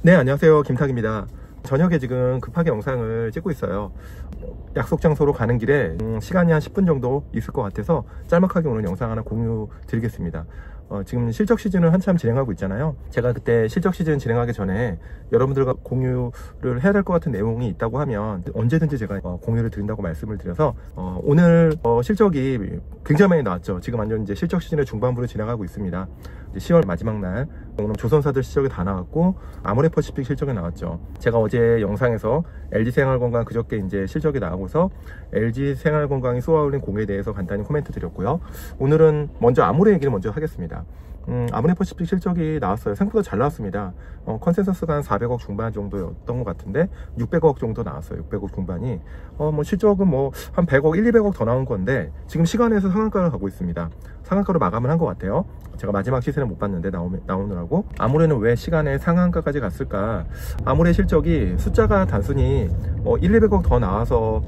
네, 안녕하세요. 김탁입니다. 저녁에 지금 급하게 영상을 찍고 있어요. 약속 장소로 가는 길에 시간이 한 10분 정도 있을 것 같아서 짤막하게 오늘 영상 하나 공유 드리겠습니다. 지금 실적 시즌을 한참 진행하고 있잖아요. 제가 그때 실적 시즌 진행하기 전에 여러분들과 공유를 해야 될 것 같은 내용이 있다고 하면 언제든지 제가 공유를 드린다고 말씀을 드려서 오늘 실적이 굉장히 많이 나왔죠. 지금 완전 이제 실적 시즌의 중반부를 진행하고 있습니다. 이제 10월 마지막 날 오늘 조선사들 실적이 다 나왔고 아모레퍼시픽 실적이 나왔죠. 제가 어제 영상에서 LG생활건강 그저께 이제 실적이 나오고서 LG생활건강이 쏘아올린 공에 대해서 간단히 코멘트 드렸고요. 오늘은 먼저 아모레 얘기를 먼저 하겠습니다. 아모레퍼시픽 실적이 나왔어요. 생각보다 잘 나왔습니다. 컨센서스가 한 400억 중반 정도였던 것 같은데 600억 정도 나왔어요. 600억 중반이 실적은 한 100억, 200억 더 나온 건데 지금 시간에서 상한가를 가고 있습니다. 상한가로 마감을 한 것 같아요. 제가 마지막 시세는 못 봤는데 나오느라고. 아모레는 왜 시간에 상한가까지 갔을까? 아모레 실적이 숫자가 단순히 200억 더 나와서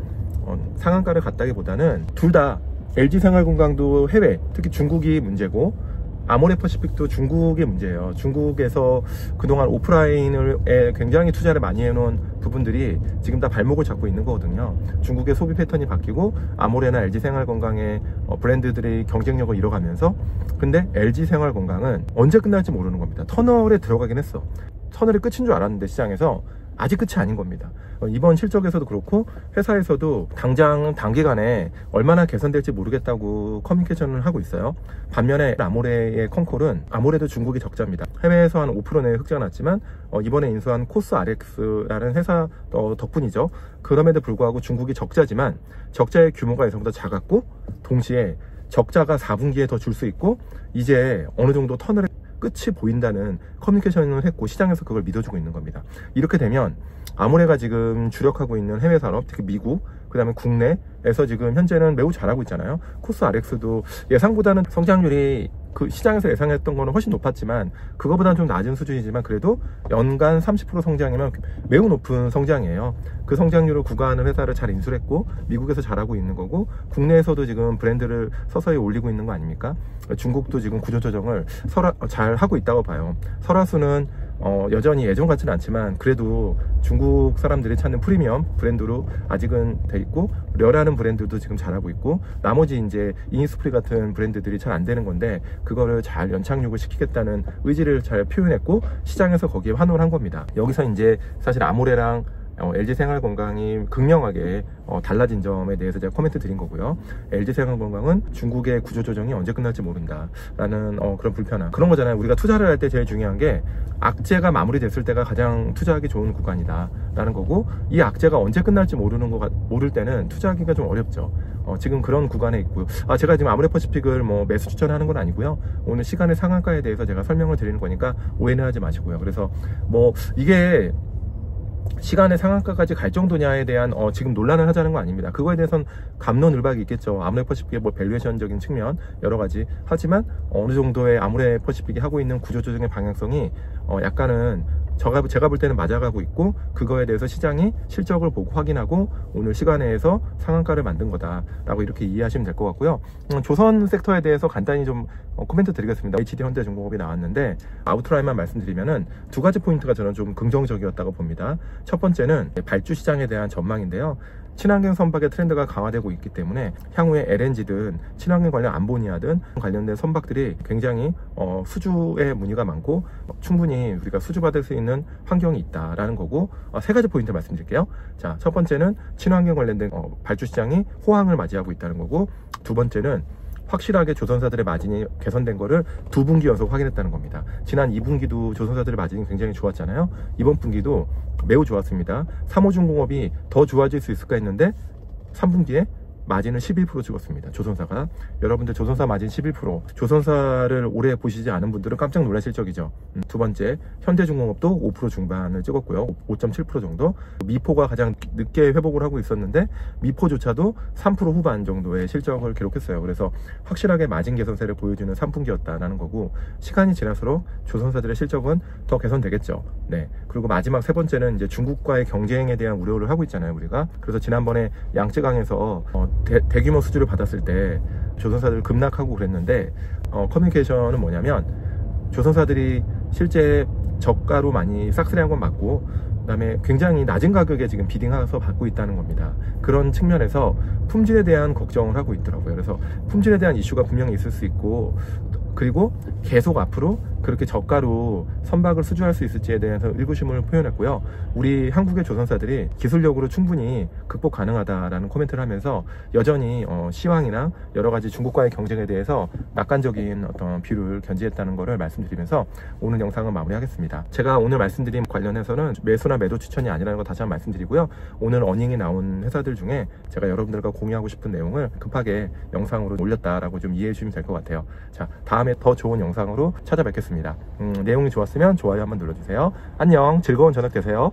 상한가를 갔다기보다는 둘 다 LG생활건강도 해외, 특히 중국이 문제고 아모레퍼시픽도 중국의 문제예요. 중국에서 그동안 오프라인에 굉장히 투자를 많이 해놓은 부분들이 지금 다 발목을 잡고 있는 거거든요. 중국의 소비 패턴이 바뀌고 아모레나 LG생활건강의 브랜드들의 경쟁력을 잃어가면서, 근데 LG생활건강은 언제 끝날지 모르는 겁니다. 터널에 들어가긴 했어. 터널이 끝인 줄 알았는데 시장에서 아직 끝이 아닌 겁니다. 이번 실적에서도 그렇고 회사에서도 당장 단기간에 얼마나 개선될지 모르겠다고 커뮤니케이션을 하고 있어요. 반면에 아모레의 컨콜은, 아모레도 중국이 적자입니다. 해외에서 한 5% 내외 흑자가 났지만 이번에 인수한 코스RX라는 회사 덕분이죠. 그럼에도 불구하고 중국이 적자지만 적자의 규모가 예상보다 작았고 동시에 적자가 4분기에 더 줄 수 있고 이제 어느 정도 터널의 끝이 보인다는 커뮤니케이션을 했고 시장에서 그걸 믿어주고 있는 겁니다. 이렇게 되면 아모레가 지금 주력하고 있는 해외 산업, 특히 미국, 그 다음에 국내에서 지금 현재는 매우 잘하고 있잖아요. 코스RX도 예상보다는 성장률이 그 시장에서 예상했던 거는 훨씬 높았지만 그거보다는 좀 낮은 수준이지만 그래도 연간 30% 성장이면 매우 높은 성장이에요. 그 성장률을 구가하는 회사를 잘 인수했고 미국에서 잘하고 있는 거고 국내에서도 지금 브랜드를 서서히 올리고 있는 거 아닙니까? 중국도 지금 구조조정을 잘 하고 있다고 봐요. 설화수는 여전히 예전 같지는 않지만 그래도 중국 사람들이 찾는 프리미엄 브랜드로 아직은 돼 있고, 려라는 브랜드도 지금 잘하고 있고, 나머지 이제 이니스프리 같은 브랜드들이 잘 안 되는 건데 그거를 잘 연착륙을 시키겠다는 의지를 잘 표현했고 시장에서 거기에 환호를 한 겁니다. 여기서 이제 사실 아모레랑 LG생활건강이 극명하게 달라진 점에 대해서 제가 코멘트 드린 거고요. LG생활건강은 중국의 구조조정이 언제 끝날지 모른다 라는 그런 불편함, 그런 거잖아요. 우리가 투자를 할 때 제일 중요한 게 악재가 마무리됐을 때가 가장 투자하기 좋은 구간이다 라는 거고, 이 악재가 언제 끝날지 모를 때는 투자하기가 좀 어렵죠. 지금 그런 구간에 있고요. 제가 지금 아모레퍼시픽을 매수 추천하는 건 아니고요. 오늘 시간의 상한가에 대해서 제가 설명을 드리는 거니까 오해는 하지 마시고요. 그래서 이게 시간의 상한가까지 갈 정도냐에 대한 지금 논란을 하자는 거 아닙니다. 그거에 대해서는 감론을박이 있겠죠. 아모레퍼시픽의 밸류에이션적인 측면 여러 가지 하지만 어느 정도의 아모레퍼시픽이 하고 있는 구조조정의 방향성이 약간은 제가 볼 때는 맞아가고 있고, 그거에 대해서 시장이 실적을 보고 확인하고 오늘 시간에서 상한가를 만든 거다라고 이렇게 이해하시면 될 것 같고요. 조선 섹터에 대해서 간단히 좀 코멘트 드리겠습니다. HD현대중공업이 나왔는데 아웃라인만 말씀드리면은 두 가지 포인트가 저는 좀 긍정적이었다고 봅니다. 첫 번째는 발주 시장에 대한 전망인데요. 친환경 선박의 트렌드가 강화되고 있기 때문에 향후에 LNG든 친환경 관련 암모니아든 관련된 선박들이 굉장히 수주의 문의가 많고 충분히 우리가 수주받을 수 있는 환경이 있다라는 거고, 세 가지 포인트 말씀드릴게요. 자, 첫 번째는 친환경 관련된 발주 시장이 호황을 맞이하고 있다는 거고, 두 번째는 확실하게 조선사들의 마진이 개선된 거를 2분기 연속 확인했다는 겁니다. 지난 2분기도 조선사들의 마진이 굉장히 좋았잖아요. 이번 분기도 매우 좋았습니다. 3호중공업이 더 좋아질 수 있을까 했는데 3분기에 마진을 11% 찍었습니다. 조선사가. 여러분들 조선사 마진 11%, 조선사를 오래 보시지 않은 분들은 깜짝 놀라실 적이죠. 두 번째, 현대중공업도 5% 중반을 찍었고요. 5.7% 정도. 미포가 가장 늦게 회복을 하고 있었는데 미포조차도 3% 후반 정도의 실적을 기록했어요. 그래서 확실하게 마진 개선세를 보여주는 3분기였다라는 거고, 시간이 지날수록 조선사들의 실적은 더 개선되겠죠. 네. 그리고 마지막 세 번째는 이제 중국과의 경쟁에 대한 우려를 하고 있잖아요, 우리가. 그래서 지난번에 양쯔강에서 대규모 수주를 받았을 때 조선사들 급락하고 그랬는데 커뮤니케이션은 뭐냐면 조선사들이 실제 저가로 많이 싹쓸이한 건 맞고, 그 다음에 굉장히 낮은 가격에 지금 비딩해서 받고 있다는 겁니다. 그런 측면에서 품질에 대한 걱정을 하고 있더라고요. 그래서 품질에 대한 이슈가 분명히 있을 수 있고, 그리고 계속 앞으로 그렇게 저가로 선박을 수주할 수 있을지에 대해서 의구심을 표현했고요. 우리 한국의 조선사들이 기술력으로 충분히 극복 가능하다라는 코멘트를 하면서 여전히 시황이나 여러 가지 중국과의 경쟁에 대해서 낙관적인 어떤 뷰를 견지했다는 것을 말씀드리면서 오늘 영상은 마무리하겠습니다. 제가 오늘 말씀드린 관련해서는 매수나 매도 추천이 아니라는 거 다시 한번 말씀드리고요. 오늘 어닝이 나온 회사들 중에 제가 여러분들과 공유하고 싶은 내용을 급하게 영상으로 올렸다라고 좀 이해해 주시면 될 것 같아요. 자, 다음에 더 좋은 영상으로 찾아뵙겠습니다. 내용이 좋았으면 좋아요 한번 눌러주세요. 안녕, 즐거운 저녁 되세요.